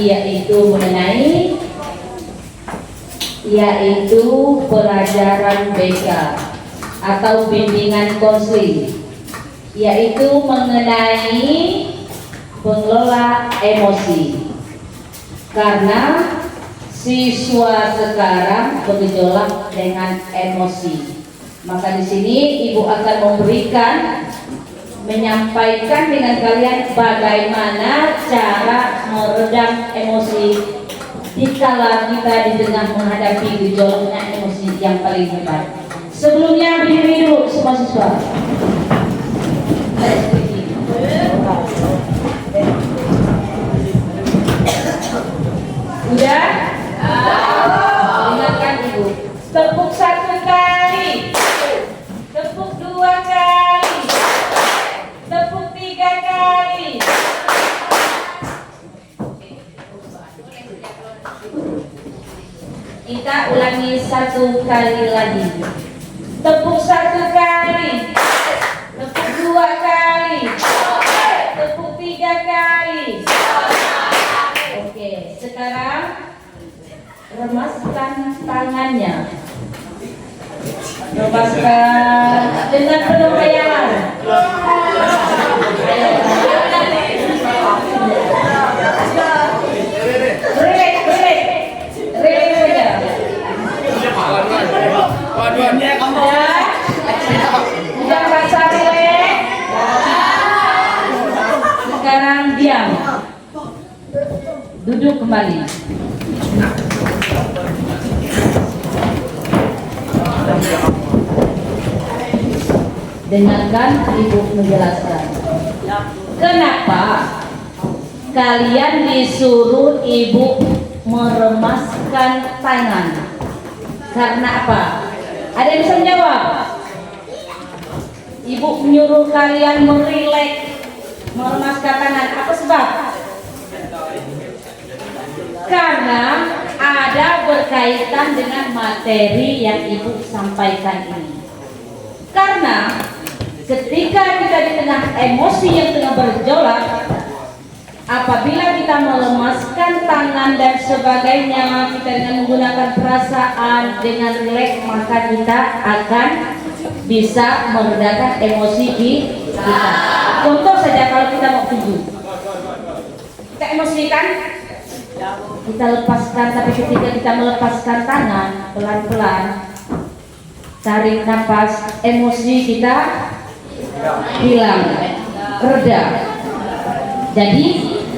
yaitu pelajaran BK atau bimbingan konseling, yaitu mengenai pengelola emosi. Karena siswa sekarang bergejolak dengan emosi, maka di sini Ibu akan menyampaikan dengan kalian bagaimana cara meredam emosi dikala kita di tengah menghadapi gejolaknya emosi yang paling hebat. Sebelumnya berdiri dulu semua siswa. Udah? Dengarkan Ibu. Tepuk 1 kali, tepuk 2 kali, tepuk 3 kali. Kita ulangi 1 kali lagi. Tepuk 1 kali, tepuk 2 kali, tepuk 3 kali. Oke, sekarang remaskan tangannya. Remaskan dengan penuh khayalan. Udah rasa relax. Sekarang diam. Duduk kembali. Dengarkan Ibu menjelaskan. Kenapa kalian disuruh Ibu meremaskan tangan? Karena apa? Ada yang bisa menjawab? Ibu menyuruh kalian merileks, meremaskan tangan. Apa sebab? Karena ada berkaitan dengan materi yang Ibu sampaikan ini. Karena ketika kita di tengah emosi yang tengah bergejolak, apabila kita melemaskan tangan dan sebagainya, kita dengan menggunakan perasaan, dengan rileks, maka kita akan bisa meredakan emosi di kita. Contoh saja kalau kita mau tuju, kita emosi kan? Kita lepaskan, tapi ketika kita melepaskan tangan pelan-pelan, tarik nafas, emosi kita hilang, reda. Jadi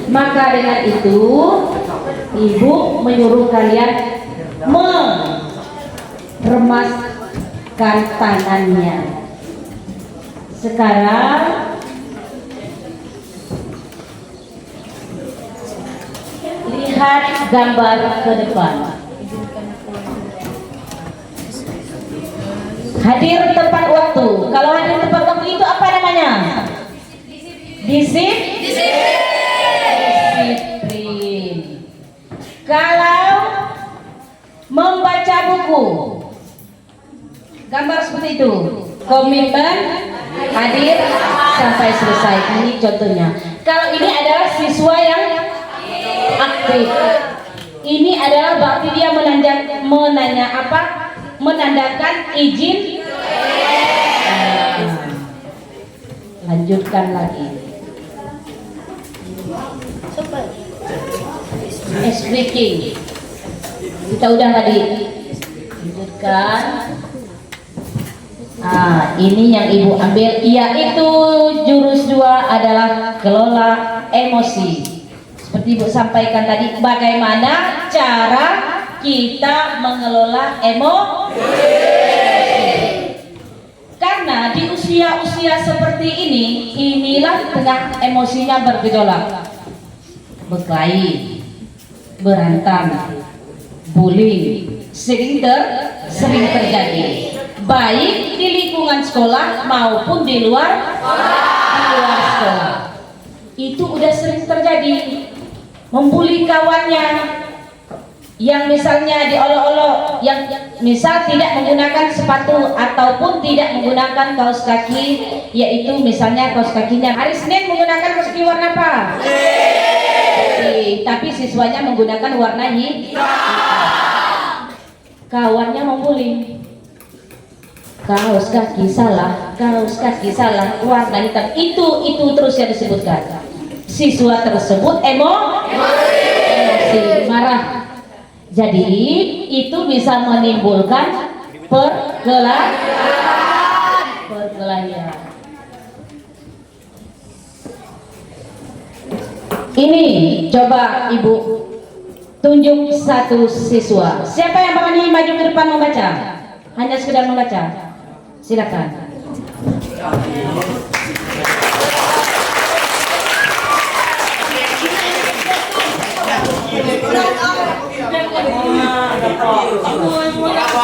maka dengan itu Ibu menyuruh kalian meremaskan tangannya. Sekarang lihat gambar ke depan. Hadir tepat waktu. Kalau hadir tepat waktu itu apa namanya? Disiplin. Kalau membaca buku, gambar seperti itu. Komitmen, hadir sampai selesai. Ini contohnya. Kalau ini adalah siswa yang aktif. Ini adalah berarti dia menanya apa? Menandakan izin. Lanjutkan lagi. Speaking. Kita udah tadi. Lanjutkan. Ini yang Ibu ambil, yaitu jurus 2 adalah kelola emosi. Seperti Ibu sampaikan tadi, bagaimana cara kita mengelola emosi. Karena di usia-usia seperti ini, inilah tengah emosinya bergejolak. Berkelahi, berantem, bullying sering terjadi, baik di lingkungan sekolah maupun di luar sekolah. Itu udah sering terjadi. Membuli kawannya, yang misalnya diolok-olok, yang misal tidak menggunakan sepatu ataupun tidak menggunakan kaos kaki, yaitu misalnya kaos kakinya hari Senin menggunakan kaos kaki warna apa? tapi siswanya menggunakan warna hitam. Kawannya membuli. Kaos kaki salah, warna hitam. Itu terus yang disebutkan. Siswa tersebut emosi, marah. Jadi itu bisa menimbulkan perkelahian. Ini coba Ibu tunjuk satu siswa. Siapa yang berani maju ke depan membaca? Hanya sekedar membaca. Silakan.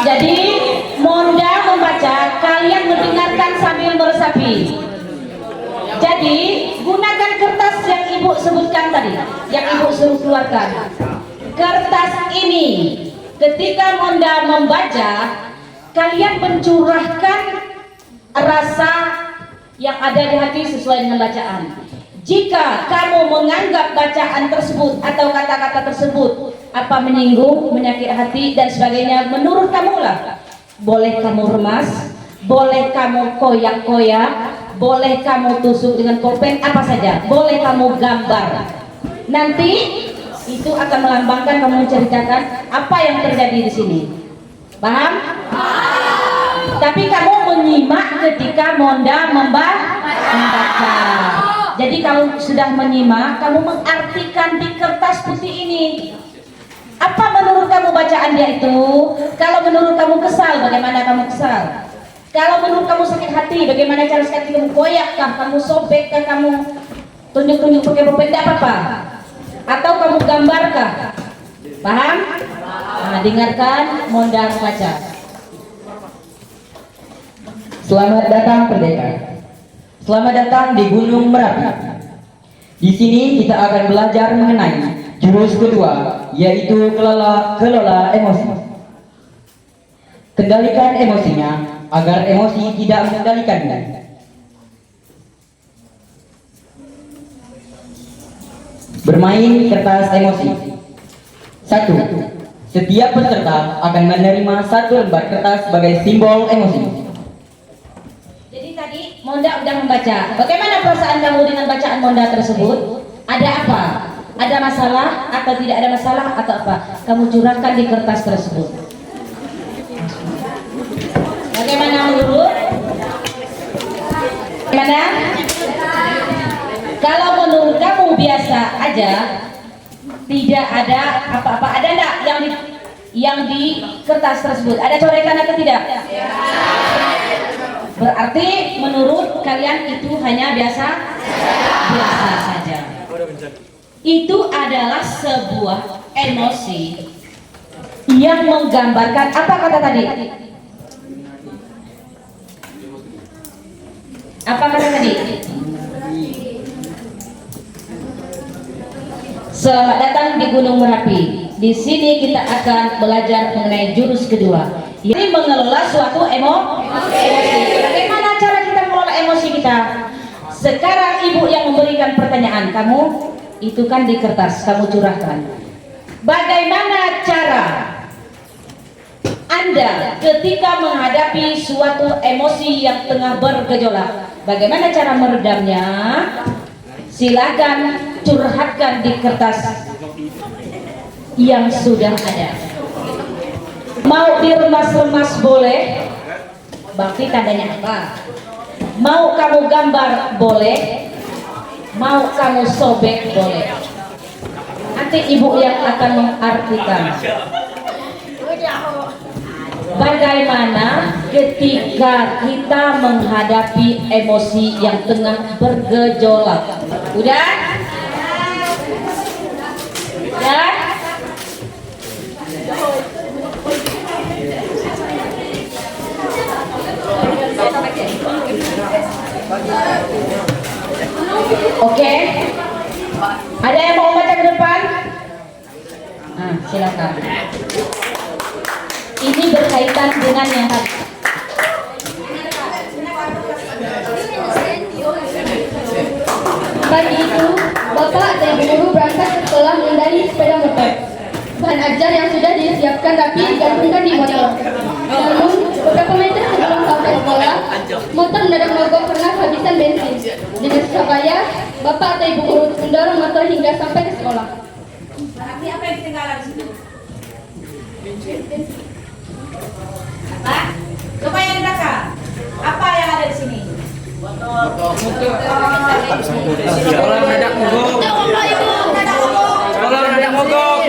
Jadi Monda membaca, kalian mendengarkan sambil meresapi. Jadi gunakan kertas yang Ibu sebutkan tadi, yang Ibu suruh keluarkan. Kertas ini ketika Monda membaca, kalian mencurahkan rasa yang ada di hati sesuai dengan bacaan. Jika kamu menganggap bacaan tersebut atau kata-kata tersebut menyinggung, menyakiti hati dan sebagainya, menurut kamu lah, boleh kamu remas, boleh kamu koyak-koyak, boleh kamu tusuk dengan pulpen, apa saja, boleh kamu gambar. Nanti itu akan melambangkan, kamu menceritakan apa yang terjadi di sini. Paham? Tapi kamu menyimak ketika Monda membaca. Jadi kalau sudah menyimak, kamu mengartikan di kertas putih ini. Apa menurut kamu bacaan dia itu? Kalau menurut kamu kesal, bagaimana kamu kesal? Kalau menurut kamu sakit hati, bagaimana cara sakit kamu? Koyakkah, kamu sobekkah, kamu tunjuk-tunjuk pakai pulpen, tidak apa-apa. Atau kamu gambarkah? Paham? Nah, dengarkan Monda membaca. Selamat datang Pendekar. Selamat datang di Gunung Merapi. Di sini kita akan belajar mengenai jurus kedua, yaitu kelola emosi. Kendalikan emosinya agar emosi tidak mengendalikannya. Bermain kertas emosi. 1. Setiap peserta akan menerima satu lembar kertas sebagai simbol emosi. Tadi Monda sudah membaca. Bagaimana perasaan kamu dengan bacaan Monda tersebut? Ada apa? Ada masalah atau tidak ada masalah atau apa? Kamu curahkan di kertas tersebut. Bagaimana menurut? Bagaimana? Kalau menurut kamu biasa aja, tidak ada apa-apa. Ada enggak yang di kertas tersebut? Ada corekan atau tidak? Berarti menurut kalian itu hanya biasa saja. Itu adalah sebuah emosi yang menggambarkan apa kata tadi? Apa kata tadi? Selamat datang di Gunung Merapi. Di sini kita akan belajar mengenai jurus kedua. Ini mengelola suatu emosi. Bagaimana cara kita mengelola emosi kita? Sekarang Ibu yang memberikan pertanyaan, kamu itu kan di kertas, kamu curahkan. Bagaimana cara Anda ketika menghadapi suatu emosi yang tengah bergejolak? Bagaimana cara meredamnya? Silakan curhatkan di kertas yang sudah ada. Mau diremas-remas boleh, berarti tandanya apa? Mau kamu gambar boleh, mau kamu sobek boleh. Nanti Ibu yang akan mengartikan bagaimana ketika kita menghadapi emosi yang tengah bergejolak. Udah? Udah? Oke. Ada yang mau baca ke depan? Silakan. Ini berkaitan dengan yang tadi. Pagi itu, Bapak dan Guru berangkat ke sekolah adalah mengendarai sepeda motor. Bahan ajar yang sudah disiapkan rapi digantungkan di motor. Namun, beberapa meter sebelum sampai sekolah, motor mendadak mogok karena kehabisan bensin. Dengan susah payah, bapak atau ibu guru mendorong motor hingga sampai ke sekolah. Berarti apa yang ketinggalan di situ? Apa? Coba yang di belakang. Apa yang ada di sini? Sekolah mendadak mogok. Sekolah mendadak mogok.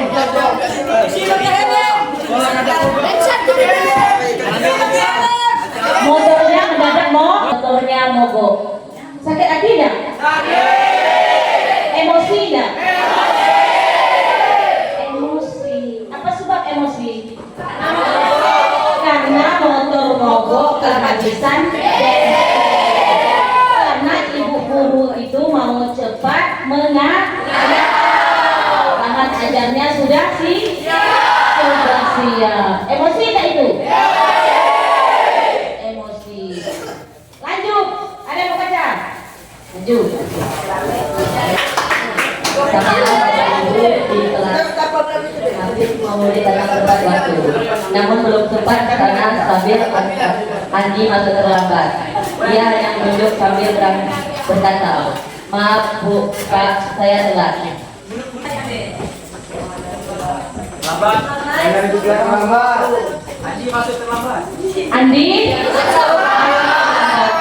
Motornya mendadak motornya mogok. Sakit hati enggak? Emosi enggak? Emosi. Apa sebab emosi? Karena motor mogok kehabisan bensin. Karena ibu guru itu mau cepat mengajar. Bahan ajarnya sudah siap. Emosi enggak itu? Emosi. Lanjut. Ada yang mau baca? Lanjut. Sambil duduk di kelas, Habib mau datang tepat waktu. Namun belum sempat karena sambil Andi masuk terlambat. Dia hanya duduk sambil berkata, "Maaf Bu, Pak, saya telat." Andi masuk terlambat. Andi,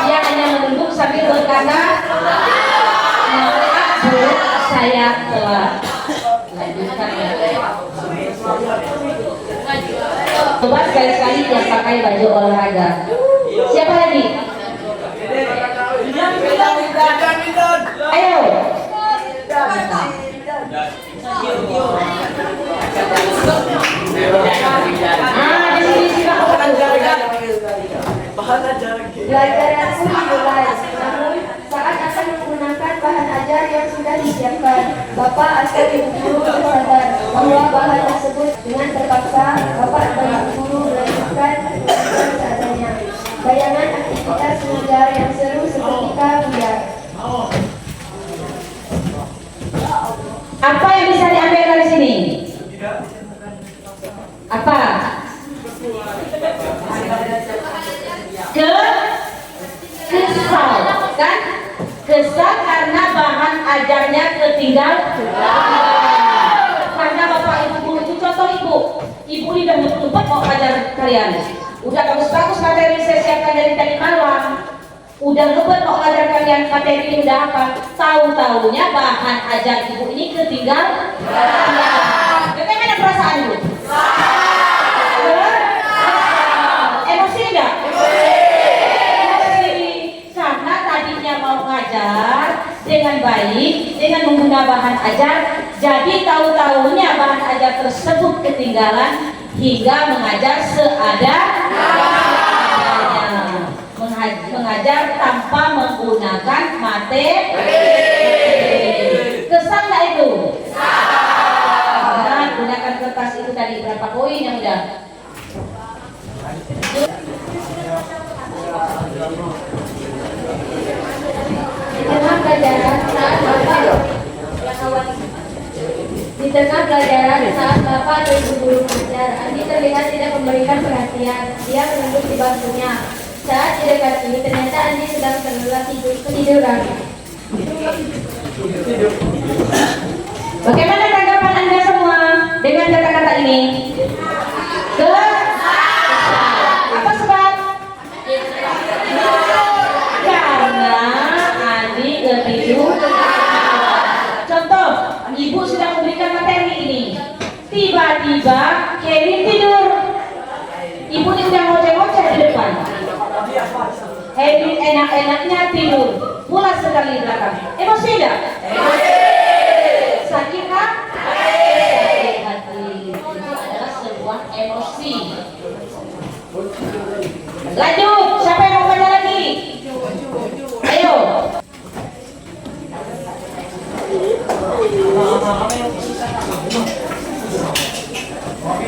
dia hanya menunduk sambil berkata, "Maaf Bu, saya telat." Lanjutkan ya. Coba sekali-sekali yang pakai baju olahraga. Siapa lagi? Ayo. Di sini silakan. Belajaran pun dimulai, namun saat akan menggunakan bahan ajar yang sudah disiapkan, bapak atau ibu guru sadar bahwa bahan tersebut dengan terpaksa bapak atau ibu guru melanjutkan seadanya. Bayangan aktivitas mengajar yang seru seketika buyar. Apa yang bisa diambil dari sini? Apa? Kesal, kan? Kesal karena bahan ajarnya ketinggal. Karena bapak ibu guru itu, contoh ibu ini udah lupa mau ajar kalian. Udah bagus-bagus materi saya siapkan dari tadi malam. Udah ngebet mau ajar kalian materi ini udah apa? Tahu-taunya bahan ajar ibu ini ketinggal. Bagaimana perasaan ibu? Emosi enggak? Emosi. Karena tadinya mau ngajar dengan baik, dengan menggunakan bahan ajar, jadi tahu-tahunya bahan ajar tersebut ketinggalan hingga mengajar mengajar tanpa menggunakan materi. Kesal nggak itu? Nah, gunakan kertas itu tadi berapa poin yang udah? Di tengah pelajaran saat bapak atau ibu guru mengajar, Andi terlihat tidak memberikan perhatian. Dia menunduk di bangkunya. Saat didekati, ternyata Andi sedang terlelap ketiduran. Bagaimana tanggapan Anda semua dengan kata-kata ini? Apa sebab? Karena Andi ketiduran. Contoh, ibu sedang memberikan materi ini. Tiba-tiba Kevin tidur. Ibu ini udah ngoceh-ngoceh di depan. Kevin enak-enaknya tidur. Pulas sekali di belakang. Emosi enggak? Sakit kan? Sakit hati. Itu adalah sebuah emosi. Lanjut, siapa yang mau baca lagi? Ayo.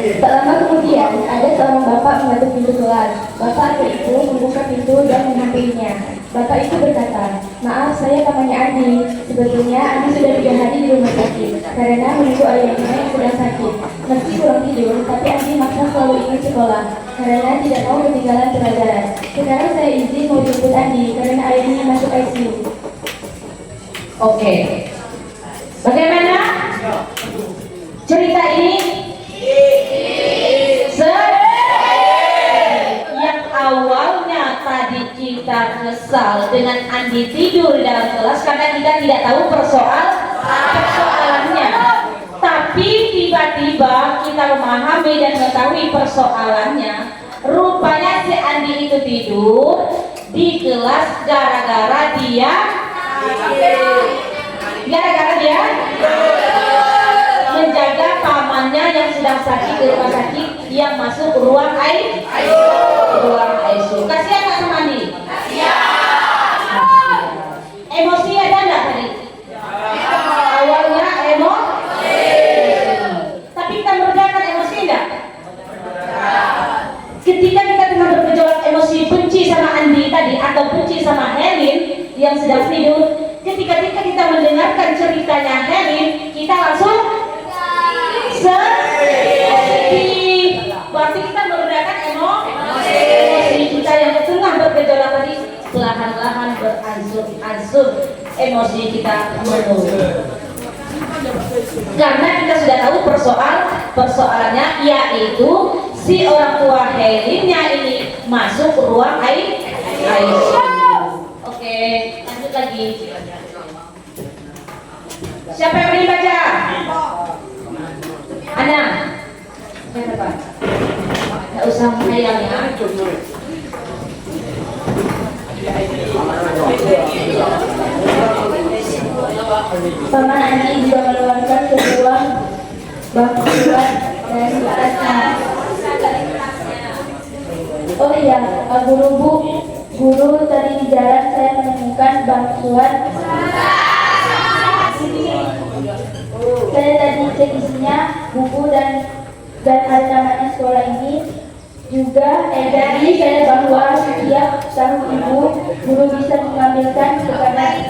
Tak lama kemudian, ada seorang bapak mengetuk pintu kelas. Bapak atau ibu membuka pintu dan menghampirinya. Bapak itu berkata, maaf saya pamannya Andi. Sebetulnya Andi sudah 3 hari di rumah sakit karena menunggu ayahnya yang sedang sakit. Meski kurang tidur, tapi Andi maksa selalu ingin sekolah karena tidak mau ketinggalan pelajaran. Sekarang saya izin mau jemput Andi karena ayahnya masuk ICU. Oke. Bagaimana cerita ini? Yang awalnya tadi kita kesal dengan Andi tidur di dalam kelas karena kita tidak tahu persoalannya. Tapi tiba-tiba kita memahami dan mengetahui persoalannya. Rupanya si Andi itu tidur di kelas gara-gara dia menjaga pamannya yang sedang sakit di rumah sakit yang masuk ruang ICU. Kasihan nggak sama Andi? Emosi ada nggak tadi? Awalnya emosi. Tapi kita meredakan emosi enggak? Ketika kita tengah bergejolak emosi benci sama Andi tadi atau benci sama Helin yang sedang tidur, ketika kita mendengarkan ceritanya Helin, kita langsung sedih. Berarti kita meredakan emosi kita yang tengah bergejolak tadi, perlahan-lahan beransur-ansur emosi kita menurun. Karena kita sudah tahu persoalannya, yaitu si orang tua Helinnya ini masuk ruang ICU. Oke, lanjut lagi. Siapa yang beri baca? Ana. Siapa Pak? Tidak usah menghayal ya. Paman Andi juga mengeluarkan sebuah bantuan dari tasnya. Oh iya, Pak Guru tadi di jalan saya menemukan bantuan. Saya tadi cek isinya, buku dan ada namanya sekolah ini. Juga jadi saya bahwa setiap tahun ibu guru bisa mengambilkan kepada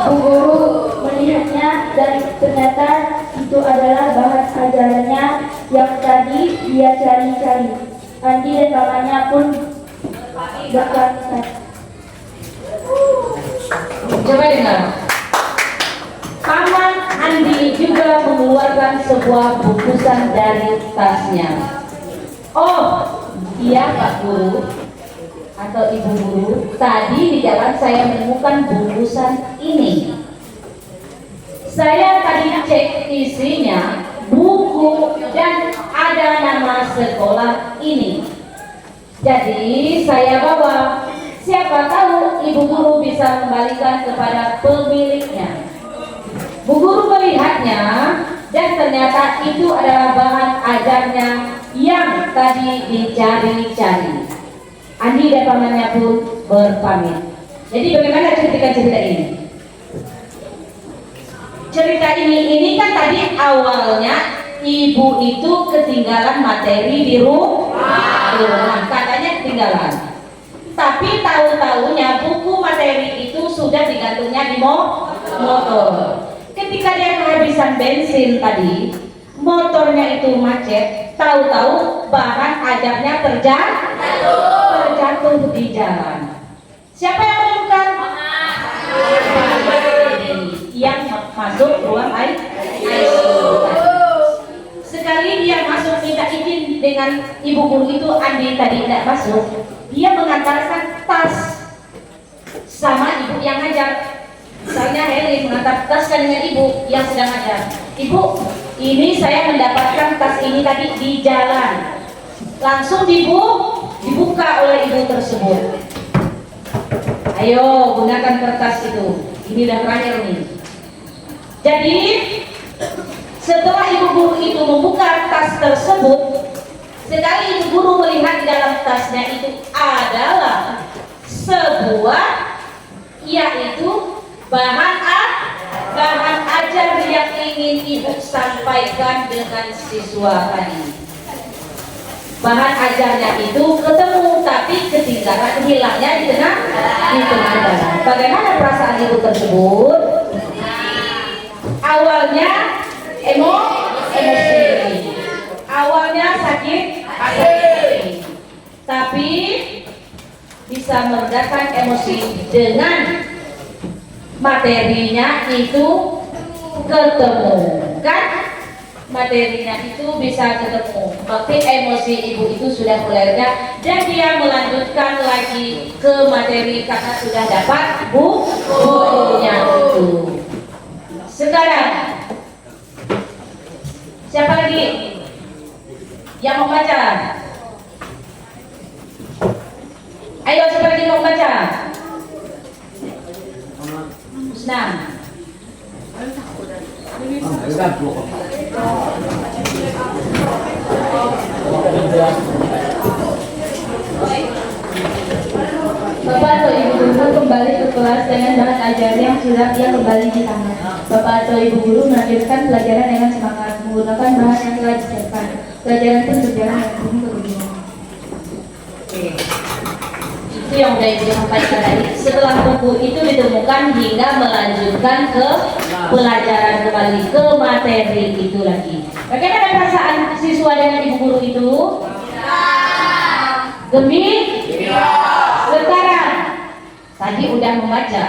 Bu Guru melihatnya dan ternyata itu adalah bahan ajarannya yang tadi dia cari-cari. Andi dan pamannya pun berkata. Coba dengar. Paman Andi juga mengeluarkan sebuah bungkusan dari tasnya. Oh, iya Pak Guru atau Ibu Guru, tadi di jalan saya menemukan bungkusan ini. Saya tadi cek isinya, buku dan ada nama sekolah ini. Jadi saya bawa. Siapa tahu Ibu Guru bisa kembalikan kepada pemiliknya. Bu Guru melihatnya dan ternyata itu adalah bahan ajarnya yang tadi dicari-cari. Andi dan pamannya pun berpamit. Jadi bagaimana cerita ini? Cerita ini kan tadi awalnya ibu itu ketinggalan materi di rumah, katanya ketinggalan. Tapi tahu-tahunya buku materi itu sudah digantungnya di motor. Ketika dia kehabisan bensin tadi, motornya itu macet, tahu-tahu bahan ajarnya terjatuh di jalan. Siapa yang menemukan? Yang masuk ruang ICU. Sekali dia masuk minta izin dengan Ibu Guru itu, Andi tadi tidak masuk. Dia mengantarkan tas sama ibu yang ngajar. Saya Heli mengantar tas dengan ibu yang sedang ngajar. Ibu, ini saya mendapatkan tas ini tadi di jalan. Langsung dibuka oleh ibu tersebut. Ayo gunakan kertas itu. Ini udah terakhir nih. Jadi setelah Ibu Guru itu membuka tas tersebut, sekali Ibu Guru melihat di dalam tasnya itu adalah sebuah, yaitu bahan ajar yang ingin Ibu sampaikan dengan siswa tadi. bahan ajarnya itu ketemu tapi ketinggalan, hilangnya di tengah jalan. Bagaimana perasaan ibu tersebut? Awalnya emosi, awalnya sakit hati, tapi bisa meredakan emosi dengan materinya itu ketemu, kan? Materinya itu bisa ketemu, berarti emosi ibu itu sudah mulai reda dan dia melanjutkan lagi ke materi karena sudah dapat bukunya itu. Sekarang siapa lagi yang mau baca? Ayo, siapa lagi mau baca? Senang. Bapak atau Ibu Guru kembali ke kelas dengan bahan ajar yang sudah ia kembali di tangan. Bapak atau Ibu Guru melanjutkan pelajaran dengan semangat menggunakan bahan yang telah disiapkan. Pelajaran pun berjalan dengan penuh kebenaran. Itu yang udah ibu sampaikan tadi. Setelah buku itu ditemukan hingga melanjutkan ke pelajaran kembali ke materi itu lagi. Bagaimana perasaan siswa dengan ibu guru itu? Gembira. Sekarang tadi udah membaca,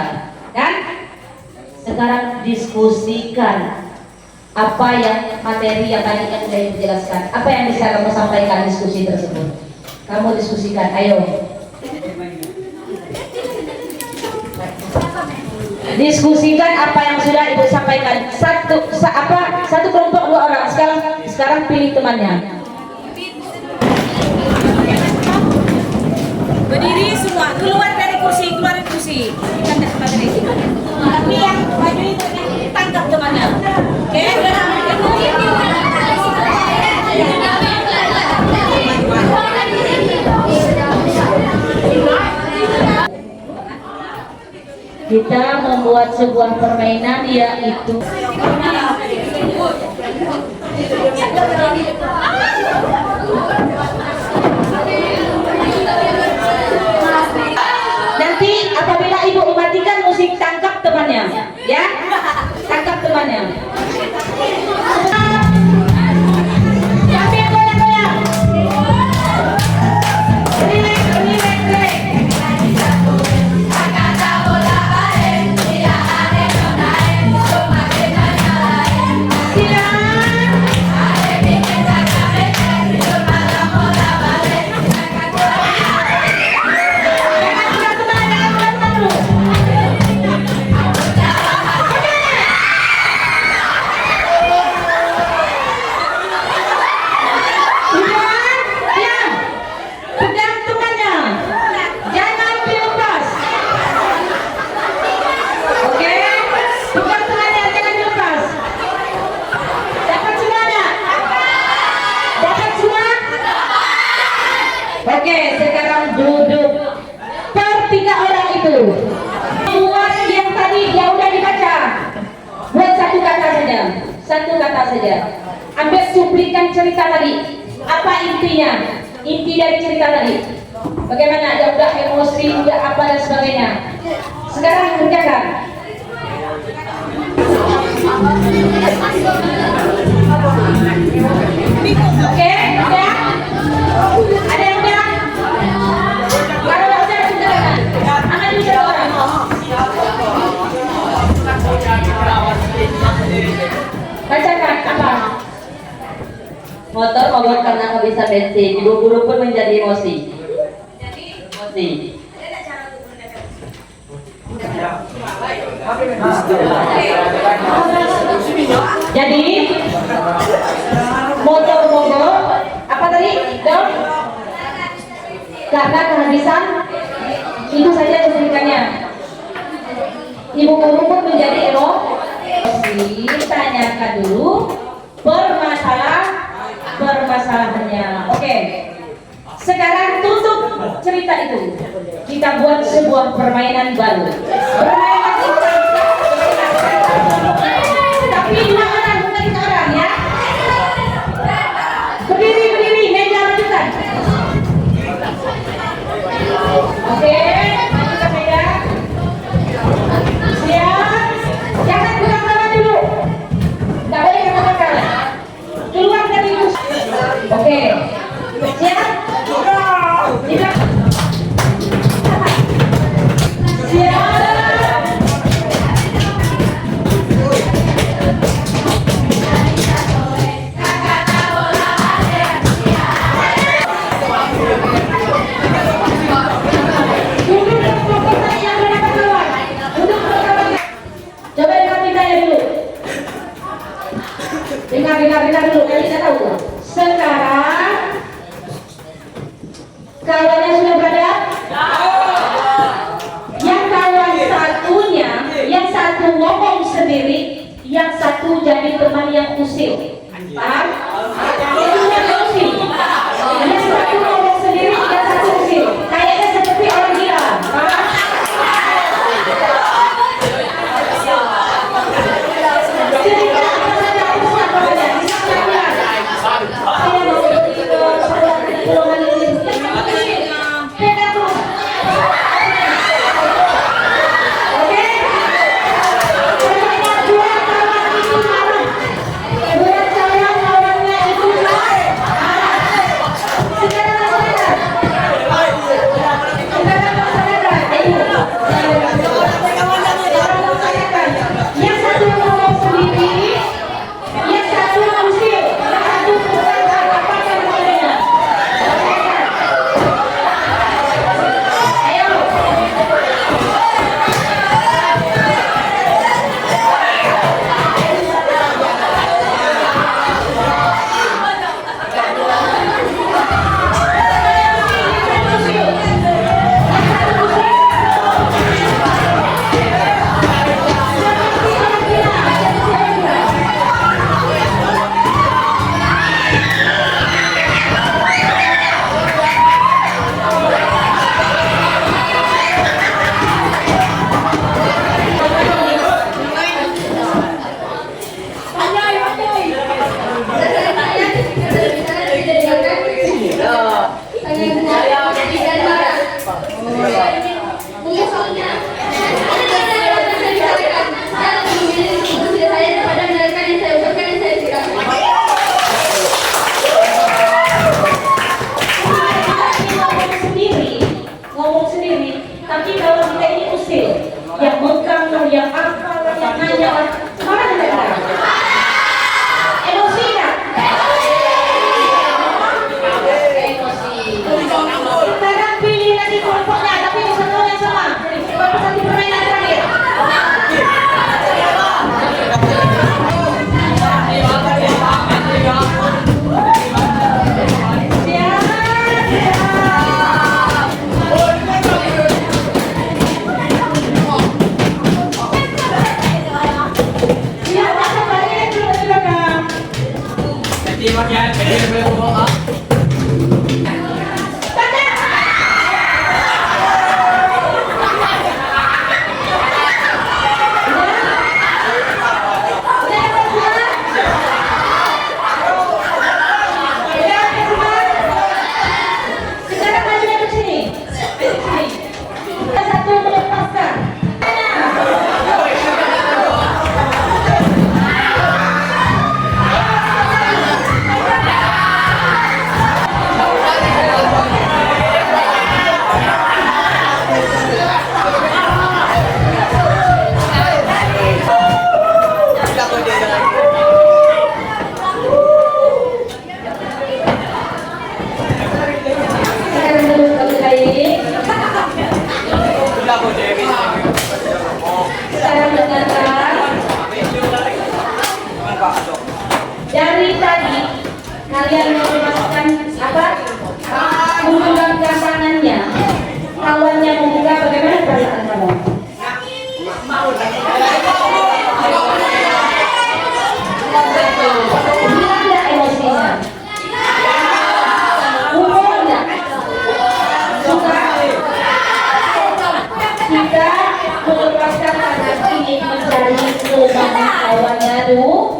kan? Sekarang diskusikan apa yang materi yang tadi yang sudah dijelaskan. Apa yang bisa kamu sampaikan diskusi tersebut? Kamu diskusikan, ayo. Diskusikan apa yang sudah ibu sampaikan. Satu kelompok 2 orang. Sekarang pilih temannya. Berdiri semua, keluar dari kursi. Tapi yang baju itu tangkap temannya. Oke? Kita membuat sebuah permainan yaitu nanti apabila ibu mematikan musik, tangkap temannya, ya, tangkap temannya. Sambil goyang-goyang. Relax. Oke, sekarang duduk per 3 orang itu. Buat yang tadi yang udah dibaca, buat satu kata saja. Ambil cuplikan cerita tadi. Apa intinya? Inti dari cerita tadi. Bagaimana? Ada udah emosi, udah apa dan sebagainya. Sekarang kerjakan. Oke, udah. Ada yang udah? Kalau udah silakan. Ambil dulu satu orang. Bacakan apa? Motor mogok karena kehabisan bensin. Ibu guru pun menjadi emosi. Jadi motor mogok apa tadi? Dok? Karena kehabisan, itu saja cuplikannya. Ibu guru pun menjadi emosi. Tanyakan dulu permasalahannya. Oke. Sekarang tutup cerita itu. Kita buat sebuah permainan baru. Permainan itu tapi 2 orang, bukan 3 orang, ya. Berdiri, meja majukan. Dengar dulu, kalian tidak tahu. Sekarang kawannya sudah berada? Yang kawan satunya, yang satu ngomong sendiri, yang satu jadi teman yang usil. Paham? Itu yang usil. Yang satu ngomong sendiri, yang satu usil. Kayaknya seperti orang gila. Paham? Ngomong sendiri, tapi kalau kita ini usil, yang mengkang, yang apa, yang nanya, mana mereka? Emosi kan? Sekarang pilih lagi kelompoknya, tapi bisa tahu yang sama. Kalau satu permainan terakhir. Dari tadi kalian memasukkan apa? Menggunakan tangannya. Kawannya membuka, bagaimana perasaan kamu? Gimana enggak emosinya? Umur enggak? Suka? Kita melepaskan tangan ini mencari kelemahan kawannya dulu.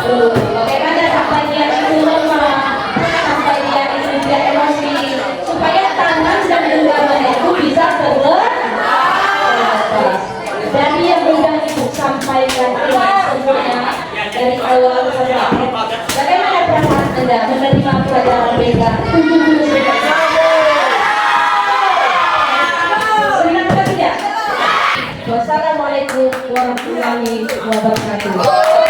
Bagaimana sampai dia itu lemah, sampai dia itu tidak emosi, supaya tangan dan genggamannya itu bisa terlepas. Dari yang mudah itu sampaikan ini semuanya dari awal sampai akhir. Bagaimana perasaan Anda menerima pelajaran mereka? Senang atau tidak? Wassalamualaikum warahmatullahi wabarakatuh.